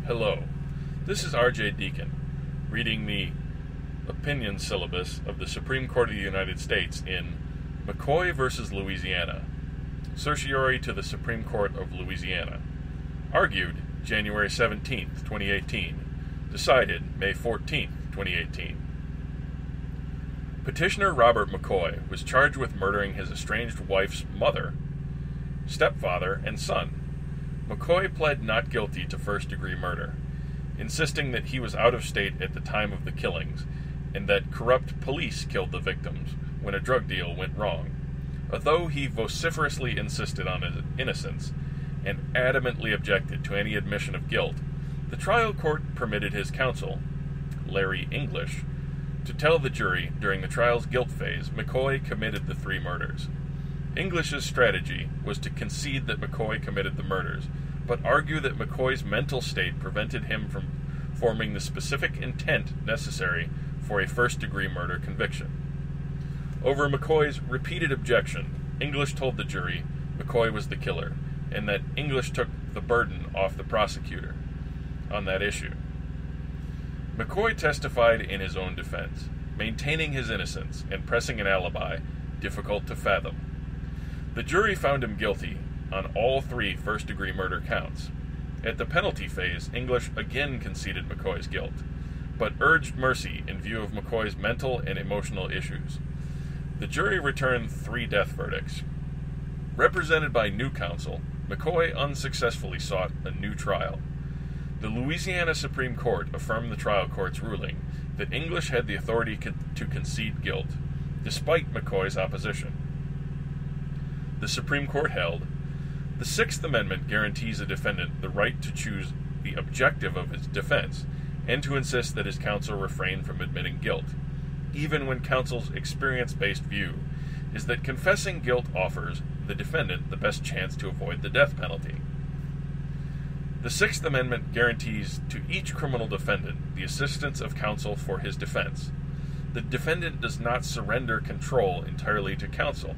Hello, this is R.J. Deacon, reading the opinion syllabus of the Supreme Court of the United States in McCoy v. Louisiana, certiorari to the Supreme Court of Louisiana. Argued January 17, 2018. Decided May 14, 2018. Petitioner Robert McCoy was charged with murdering his estranged wife's mother, stepfather, and son. McCoy pled not guilty to first-degree murder, insisting that he was out of state at the time of the killings and that corrupt police killed the victims when a drug deal went wrong. Although he vociferously insisted on his innocence and adamantly objected to any admission of guilt, the trial court permitted his counsel, Larry English, to tell the jury during the trial's guilt phase McCoy committed the three murders. English's strategy was to concede that McCoy committed the murders, but argue that McCoy's mental state prevented him from forming the specific intent necessary for a first-degree murder conviction. Over McCoy's repeated objection, English told the jury McCoy was the killer, and that English took the burden off the prosecutor on that issue. McCoy testified in his own defense, maintaining his innocence and pressing an alibi difficult to fathom. The jury found him guilty on all three first-degree murder counts. At the penalty phase, English again conceded McCoy's guilt, but urged mercy in view of McCoy's mental and emotional issues. The jury returned 3 death verdicts. Represented by new counsel, McCoy unsuccessfully sought a new trial. The Louisiana Supreme Court affirmed the trial court's ruling that English had the authority to concede guilt, despite McCoy's opposition. The Supreme Court held, the Sixth Amendment guarantees a defendant the right to choose the objective of his defense and to insist that his counsel refrain from admitting guilt, even when counsel's experience-based view is that confessing guilt offers the defendant the best chance to avoid the death penalty. The Sixth Amendment guarantees to each criminal defendant the assistance of counsel for his defense. The defendant does not surrender control entirely to counsel.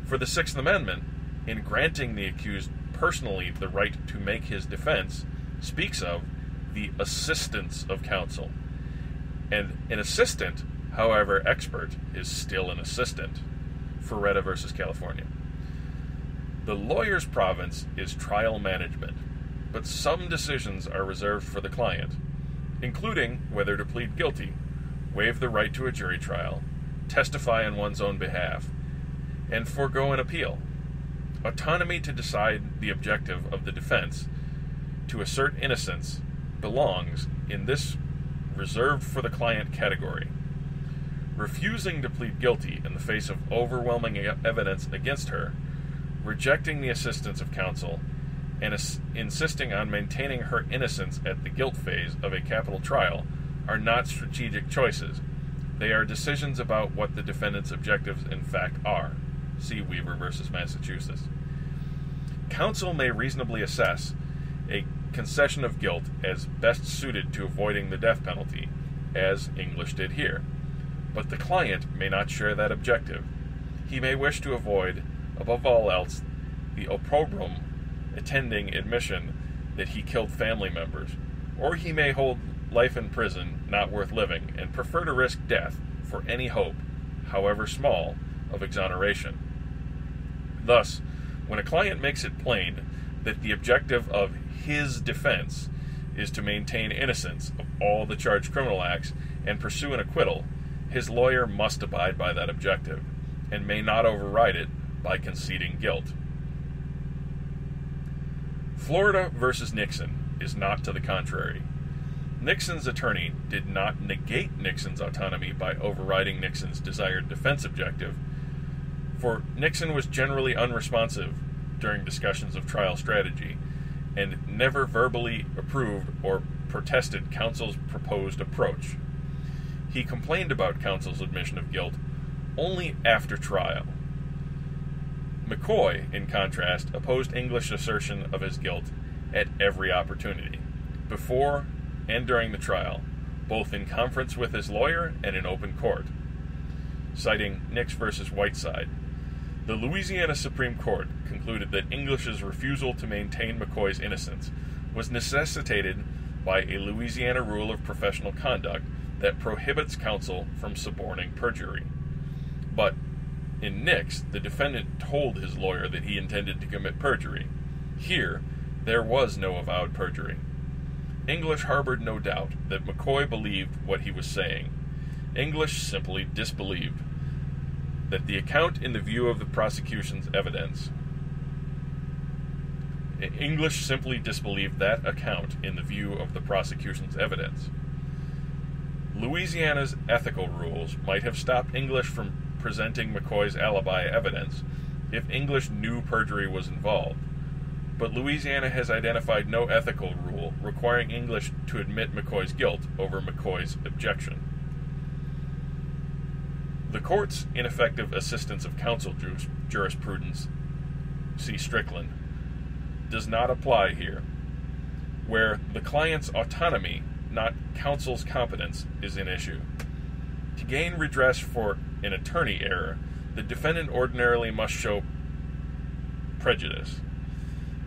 For the Sixth Amendment, in granting the accused personally the right to make his defense, speaks of the assistance of counsel. And an assistant, however expert, is still an assistant. Ferretta v. California. The lawyer's province is trial management, but some decisions are reserved for the client, including whether to plead guilty, waive the right to a jury trial, testify on one's own behalf, and forego an appeal. Autonomy to decide the objective of the defense, to assert innocence, belongs in this reserved for the client category. Refusing to plead guilty in the face of overwhelming evidence against her, rejecting the assistance of counsel, and insisting on maintaining her innocence at the guilt phase of a capital trial are not strategic choices. They are decisions about what the defendant's objectives in fact are. See Weaver v. Massachusetts. Counsel may reasonably assess a concession of guilt as best suited to avoiding the death penalty, as English did here. But the client may not share that objective. He may wish to avoid, above all else, the opprobrium attending admission that he killed family members, or he may hold life in prison not worth living and prefer to risk death for any hope, however small, of exoneration. Thus, when a client makes it plain that the objective of his defense is to maintain innocence of all the charged criminal acts and pursue an acquittal, his lawyer must abide by that objective, and may not override it by conceding guilt. Florida v. Nixon is not to the contrary. Nixon's attorney did not negate Nixon's autonomy by overriding Nixon's desired defense objective, for Nixon was generally unresponsive during discussions of trial strategy, and never verbally approved or protested counsel's proposed approach. He complained about counsel's admission of guilt only after trial. McCoy, in contrast, opposed English's assertion of his guilt at every opportunity, before and during the trial, both in conference with his lawyer and in open court. Citing Nix v. Whiteside, the Louisiana Supreme Court concluded that English's refusal to maintain McCoy's innocence was necessitated by a Louisiana rule of professional conduct that prohibits counsel from suborning perjury. But in Nix, the defendant told his lawyer that he intended to commit perjury. Here, there was no avowed perjury. English harbored no doubt that McCoy believed what he was saying. English simply disbelieved that the account in the view of the prosecution's evidence. English simply disbelieved that account in the view of the prosecution's evidence. Louisiana's ethical rules might have stopped English from presenting McCoy's alibi evidence if English knew perjury was involved, but Louisiana has identified no ethical rule requiring English to admit McCoy's guilt over McCoy's objection. The court's ineffective assistance of counsel jurisprudence, see Strickland, does not apply here, where the client's autonomy, not counsel's competence, is an issue. To gain redress for an attorney error, the defendant ordinarily must show prejudice.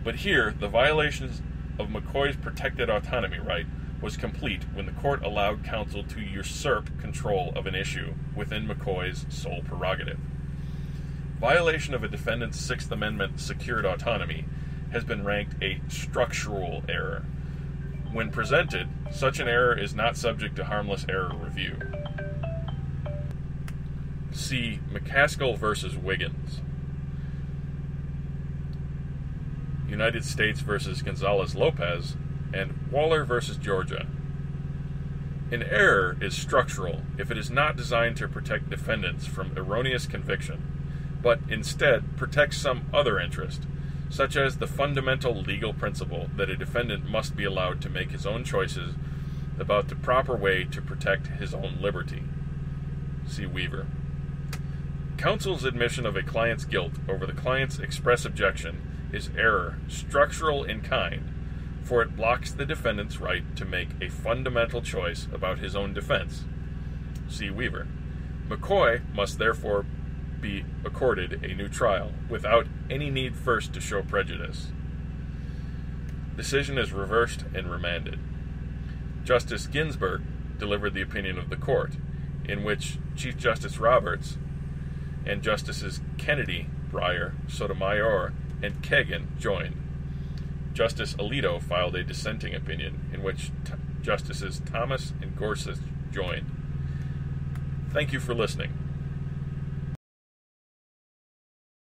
But here, the violations of McCoy's protected autonomy right was complete when the court allowed counsel to usurp control of an issue within McCoy's sole prerogative. Violation of a defendant's Sixth Amendment secured autonomy has been ranked a structural error. When presented, such an error is not subject to harmless error review. See McCaskill v. Wiggins, United States v. Gonzalez-Lopez, and Waller v. Georgia. An error is structural if it is not designed to protect defendants from erroneous conviction, but instead protects some other interest, such as the fundamental legal principle that a defendant must be allowed to make his own choices about the proper way to protect his own liberty. See Weaver. Counsel's admission of a client's guilt over the client's express objection is error, structural in kind, for it blocks the defendant's right to make a fundamental choice about his own defense. See Weaver. McCoy must therefore be accorded a new trial without any need first to show prejudice. Decision is reversed and remanded. Justice Ginsburg delivered the opinion of the court, in which Chief Justice Roberts and Justices Kennedy, Breyer, Sotomayor, and Kagan joined. Justice Alito filed a dissenting opinion, in which Justices Thomas and Gorsuch joined. Thank you for listening.